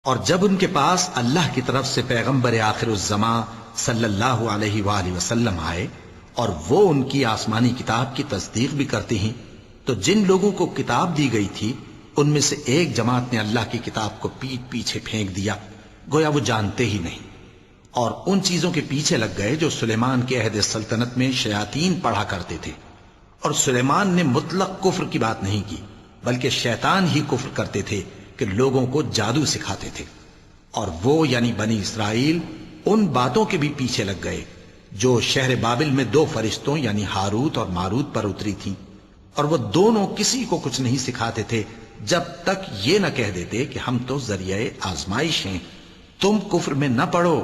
اور جب ان کے پاس اللہ کی طرف سے پیغمبر آخر الزماں صلی اللہ علیہ وآلہ وسلم آئے اور وہ ان کی آسمانی کتاب کی تصدیق بھی کرتے ہیں، تو جن لوگوں کو کتاب دی گئی تھی ان میں سے ایک جماعت نے اللہ کی کتاب کو پیٹ پیچھے پھینک دیا، گویا وہ جانتے ہی نہیں، اور ان چیزوں کے پیچھے لگ گئے جو سلیمان کے عہد سلطنت میں شیاطین پڑھا کرتے تھے۔ اور سلیمان نے مطلق کفر کی بات نہیں کی، بلکہ شیطان ہی کفر کرتے تھے کہ لوگوں کو جادو سکھاتے تھے، اور وہ یعنی بنی اسرائیل ان باتوں کے بھی پیچھے لگ گئے جو شہر بابل میں دو فرشتوں یعنی ہاروت اور ماروت پر اتری تھی، اور وہ دونوں کسی کو کچھ نہیں سکھاتے تھے جب تک یہ نہ کہہ دیتے کہ ہم تو ذریعہ آزمائش ہیں، تم کفر میں نہ پڑو۔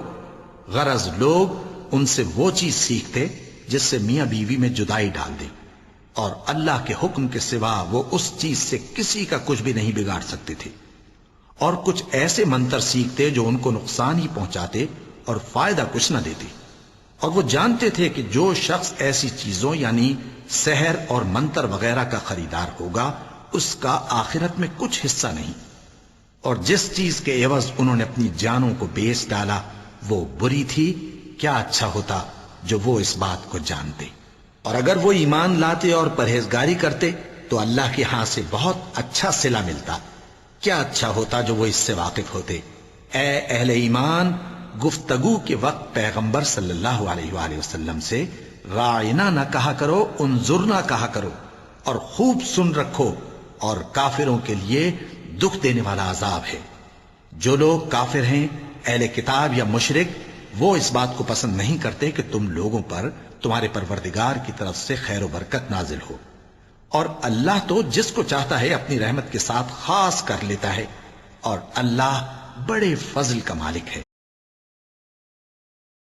غرض لوگ ان سے وہ چیز سیکھتے جس سے میاں بیوی میں جدائی ڈال دے، اور اللہ کے حکم کے سوا وہ اس چیز سے کسی کا کچھ بھی نہیں بگاڑ سکتے تھے، اور کچھ ایسے منتر سیکھتے جو ان کو نقصان ہی پہنچاتے اور فائدہ کچھ نہ دیتے، اور وہ جانتے تھے کہ جو شخص ایسی چیزوں یعنی سحر اور منتر وغیرہ کا خریدار ہوگا اس کا آخرت میں کچھ حصہ نہیں، اور جس چیز کے عوض انہوں نے اپنی جانوں کو بیچ ڈالا وہ بری تھی، کیا اچھا ہوتا جو وہ اس بات کو جانتے، اور اگر وہ ایمان لاتے اور پرہیزگاری کرتے تو اللہ کے ہاں سے بہت اچھا صلہ ملتا، کیا اچھا ہوتا جو وہ اس سے واقف ہوتے۔ اے اہل ایمان، گفتگو کے وقت پیغمبر صلی اللہ علیہ وآلہ وسلم سے رائنا نہ کہا کرو، انظرنا کہا کرو، اور خوب سن رکھو، اور کافروں کے لیے دکھ دینے والا عذاب ہے۔ جو لوگ کافر ہیں، اہل کتاب یا مشرک، وہ اس بات کو پسند نہیں کرتے کہ تم لوگوں پر تمہارے پروردگار کی طرف سے خیر و برکت نازل ہو، اور اللہ تو جس کو چاہتا ہے اپنی رحمت کے ساتھ خاص کر لیتا ہے، اور اللہ بڑے فضل کا مالک ہے۔